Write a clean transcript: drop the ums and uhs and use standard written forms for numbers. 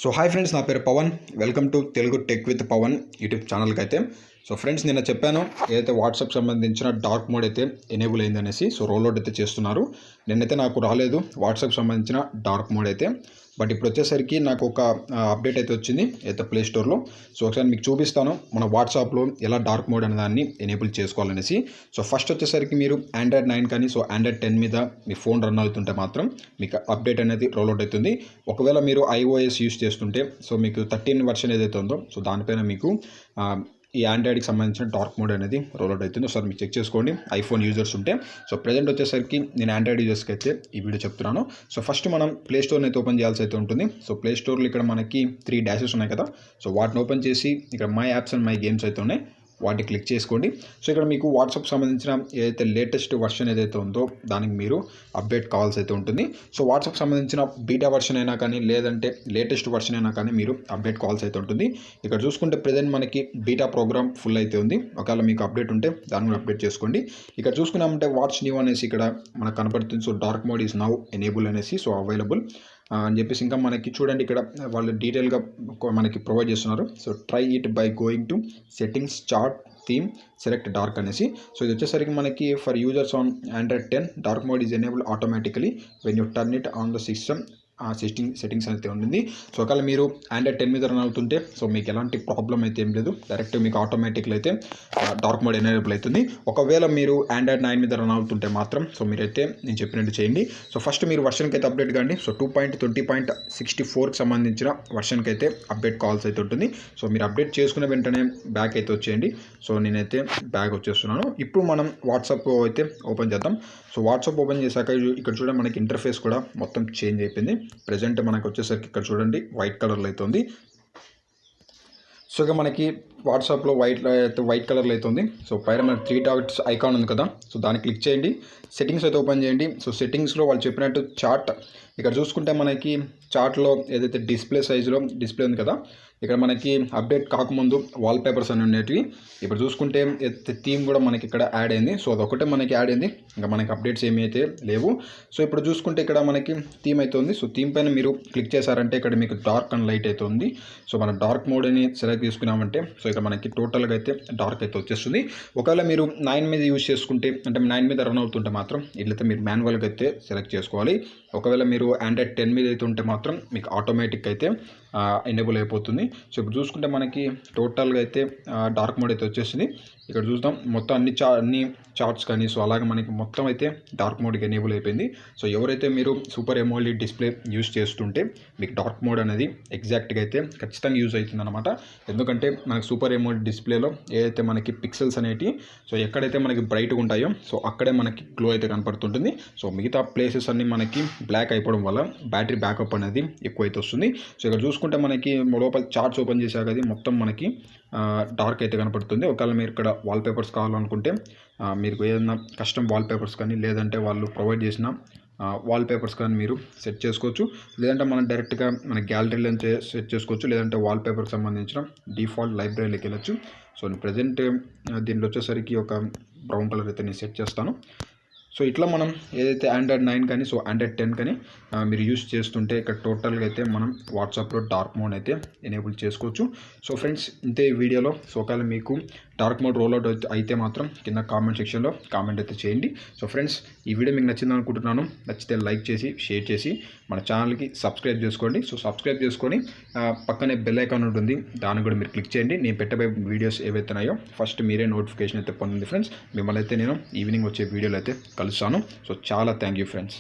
So hi friends, నా పేరు Pavan. Welcome to Telugu tech with Pavan YouTube ఛానల్కి అయితే. సో ఫ్రెండ్స్, నిన్న చెప్పాను ఏదైతే వాట్సాప్ సంబంధించిన డార్క్ మోడ్ అయితే ఎనేబుల్ అయిందనేసి. సో రోల్అవుట్ అయితే చేస్తున్నారు. నిన్నైతే నాకు రాలేదు వాట్సాప్ సంబంధించిన డార్క్ మోడ్ అయితే. బట్ ఇప్పుడు వచ్చేసరికి నాకు ఒక అప్డేట్ అయితే వచ్చింది అయితే ప్లే స్టోర్లో. సో ఒకసారి మీకు చూపిస్తాను మన వాట్సాప్లో ఎలా డార్క్ మోడ్ అనే దాన్ని ఎనేబుల్ చేసుకోవాలనేసి. సో ఫస్ట్ వచ్చేసరికి మీరు ఆండ్రాయిడ్ 9 కానీ ఆండ్రాయిడ్ 10 మీద మీ ఫోన్ రన్ అవుతుంటే మాత్రం మీకు అప్డేట్ అనేది రోల్అవుట్ అవుతుంది. ఒకవేళ మీరు iOS యూస్ చేస్తుంటే సో మీకు 13 వర్షన్ ఏదైతే ఉందో సో దానిపైన మీకు ఈ ఆండ్రాయిడ్కి సంబంధించిన డార్క్ మోడ్ అనేది రోల్అవుట్ అవుతుంది. ఒకసారి మీరు చెక్ చేసుకోండి ఐఫోన్ యూజర్స్ ఉంటే. సో ప్రజెంట్ వచ్చేసరికి నేను ఆండ్రాయిడ్ యూజర్స్కి అయితే ఈ వీడియో చెప్తున్నాను. సో ఫస్ట్ మనం ప్లే స్టోర్ని అయితే ఓపెన్ చేయాల్సి అయితే ఉంటుంది. సో ప్లే స్టోర్లో ఇక్కడ మనకి 3 డాషెస్ ఉన్నాయి కదా. సో వాటిని ఓపెన్ చేసి ఇక్కడ my apps and my games అయితే ఉన్నాయి, వాటిని క్లిక్ చేసుకోండి. సో ఇక్కడ మీకు వాట్సాప్ సంబంధించిన ఏదైతే లేటెస్ట్ వర్షన్ ఏదైతే ఉందో దానికి మీరు అప్డేట్ కావాల్సి అయితే ఉంటుంది. సో వాట్సాప్ సంబంధించిన బీటా వర్షన్ అయినా కానీ లేదంటే లేటెస్ట్ వర్షన్ అయినా కానీ మీరు అప్డేట్ కావాల్సి అయితే ఉంటుంది. ఇక్కడ చూసుకుంటే ప్రజెంట్ మనకి బీటా ప్రోగ్రామ్ ఫుల్ అయితే ఉంది. ఒకవేళ మీకు అప్డేట్ ఉంటే దాన్ని కూడా అప్డేట్ చేసుకోండి. ఇక్కడ చూసుకున్నామంటే వాట్స్ న్యూ అనేసి ఇక్కడ మనకు కనపడుతుంది. So dark mode is now enable అనేసి, సో అవైలబుల్ అని చెప్పేసి ఇంకా మనకి చూడండి ఇక్కడ వాళ్ళు డీటెయిల్గా మనకి ప్రొవైడ్ చేస్తున్నారు. So try it by going to settings, chart, theme, select dark అనేసి. సో ఇది వచ్చేసరికి మనకి for users on Android 10 dark mode is enable automatically when you turn it on the system settings అయితే ఉంటుంది. సో ఒకవేళ మీరు Android 10 మీద run అవుతుంటే సో మీకు ఎలాంటి ప్రాబ్లం అయితే ఏం లేదు, డైరెక్ట్ మీకు ఆటోమేటిక్లో అయితే డార్క్ మోడ్ ఎనేబుల్ అవుతుంది. ఒకవేళ మీరు ఆండ్రాయిడ్ 9 మీద రన్ అవుతుంటే మాత్రం సో మీరైతే నేను చెప్పినట్టు చేయండి. సో ఫస్ట్ మీరు వర్షన్కి అయితే అప్డేట్ కాండి. సో 2.20.64కి సంబంధించిన వర్షన్కి అయితే అప్డేట్ కావాల్సి అయితే ఉంటుంది. సో మీరు అప్డేట్ చేసుకున్న వెంటనే బ్యాక్ అయితే వచ్చేయండి. సో నేనైతే బ్యాక్ వచ్చేస్తున్నాను. ఇప్పుడు మనం వాట్సాప్ అయితే ఓపెన్ చేద్దాం. సో వాట్సాప్ ఓపెన్ చేశాక ఇక్కడ చూడండి మనకి ఇంటర్ఫేస్ కూడా మొత్తం చేంజ్ అయిపోయింది. ప్రజెంట్ మనకు వచ్చేసరికి ఇక్కడ చూడండి వైట్ కలర్లో అవుతుంది. సో ఇక మనకి వాట్సాప్లో వైట్ కలర్లో అవుతుంది. సో పైన మనకి 3 డాట్స్ ఐకాన్ ఉంది కదా, సో దాన్ని క్లిక్ చేయండి. సెట్టింగ్స్ అయితే ఓపెన్ చేయండి. సో సెట్టింగ్స్లో వాళ్ళు చెప్పినట్టు చార్ట్ ఇక్కడ చూసుకుంటే మనకి చార్ట్లో ఏదైతే డిస్ప్లే సైజులో డిస్ప్లే ఉంది కదా, ఇక్కడ మనకి అప్డేట్ కాకముందు వాల్ పేపర్స్ అని ఉండేటివి. ఇప్పుడు చూసుకుంటే థీమ్ కూడా మనకి ఇక్కడ యాడ్ అయింది. సో అదొకటే మనకి యాడ్ అయింది, ఇంకా మనకి అప్డేట్స్ ఏమీ అయితే లేవు. సో ఇప్పుడు చూసుకుంటే ఇక్కడ మనకి థీమ్ అయితే ఉంది. సో థీమ్ పైన మీరు క్లిక్ చేశారంటే ఇక్కడ మీకు డార్క్ అండ్ లైట్ అయితే ఉంది. సో మన డార్క్ మోడ్ అని సెలెక్ట్ చేసుకున్నామంటే సో ఇక్కడ మనకి టోటల్గా అయితే డార్క్ అయితే వచ్చేస్తుంది. ఒకవేళ మీరు 9 మీద యూజ్ చేసుకుంటే అంటే 9 మీద రన్ అవుతుంటే మాత్రం ఇట్లయితే మీరు మాన్యువల్గా అయితే సెలెక్ట్ చేసుకోవాలి. ఒకవేళ మీరు ఆండ్రాయిడ్ 10 మీద అయితే ఉంటే మాత్రం మీకు ఆటోమేటిక్ అయితే ఎనేబుల్ అయిపోతుంది. సో ఇప్పుడు చూసుకుంటే మనకి టోటల్గా అయితే డార్క్ మోడ్ అయితే వచ్చేసింది. ఇక్కడ చూద్దాం మొత్తం అన్ని చార్ట్స్ కానీ సో అలాగే మనకి మొత్తం అయితే డార్క్ మోడ్కి ఎనేబుల్ అయిపోయింది. సో ఎవరైతే మీరు సూపర్ ఎమోల్డ్ డిస్ప్లే యూజ్ చేస్తుంటే మీకు డార్క్ మోడ్ అనేది ఎగ్జాక్ట్గా అయితే ఖచ్చితంగా యూజ్ అవుతుంది అనమాట. ఎందుకంటే మనకి సూపర్ ఎమోల్డ్ డిస్ప్లేలో ఏదైతే మనకి పిక్సెల్స్ అనేవి సో ఎక్కడైతే మనకి బ్రైట్గా ఉంటాయో సో అక్కడే మనకి గ్లో అయితే కనపడుతుంటుంది. సో మిగతా ప్లేసెస్ అన్నీ మనకి బ్లాక్ అయిపోవడం వల్ల బ్యాటరీ బ్యాకప్ అనేది ఎక్కువైతే వస్తుంది. సో ఇక్కడ చూసుకుంటే మనకి లోపల చార్ట్స్ ఓపెన్ చేశాక అది మొత్తం మనకి డార్క్ అయితే కనపడుతుంది. ఒకవేళ మీరు ఇక్కడ వాల్పేపర్స్ కావాలనుకుంటే మీరు ఏదైనా కస్టమ్ వాల్పేపర్స్ కానీ లేదంటే వాళ్ళు ప్రొవైడ్ చేసిన వాల్పేపర్స్ కానీ మీరు సెట్ చేసుకోవచ్చు. లేదంటే మనం డైరెక్ట్గా మన గ్యాలరీలో సెట్ చేసుకోవచ్చు. లేదంటే వాల్పేపర్కి సంబంధించిన డిఫాల్ట్ లైబ్రరీలోకి వెళ్ళచ్చు. సో నేను ప్రజెంట్ దీంట్లో వచ్చేసరికి ఒక బ్రౌన్ కలర్ అయితే నేను సెట్ చేస్తాను. సో ఇట్లా మనం ఏదైతే ఆండ్రాయిడ్ 9 కానీ సో ఆండ్రాయిడ్ 10 కానీ మీరు యూస్ చేస్తుంటే ఇక్కడ టోటల్గా అయితే మనం వాట్సాప్లో డార్క్ మోడ్ అయితే ఎనేబుల్ చేసుకోవచ్చు. సో ఫ్రెండ్స్, ఇంతే ఈ వీడియోలో. సో ఒకవేళ మీకు డార్క్ మోడ్ రోల్అవుట్ అయితే మాత్రం కింద కామెంట్ సెక్షన్లో కామెంట్ అయితే చేయండి. సో ఫ్రెండ్స్, ఈ వీడియో మీకు నచ్చింది అనుకుంటున్నాను. నచ్చితే లైక్ చేసి షేర్ చేసి మన ఛానల్కి సబ్స్క్రైబ్ చేసుకోండి. సో సబ్స్క్రైబ్ చేసుకొని పక్కనే బెల్ ఐకాన్ ఉంటుంది, దాన్ని కూడా మీరు క్లిక్ చేయండి. నేను పెట్టబోయే వీడియోస్ ఏవైతున్నాయో ఫస్ట్ మీరే నోటిఫికేషన్ అయితే పొందండి ఫ్రెండ్స్. మిమ్మల్ని అయితే నేను ఈవినింగ్ వచ్చే వీడియోలో అయితే కలుస్తాను. సో చాలా థ్యాంక్ యూ ఫ్రెండ్స్.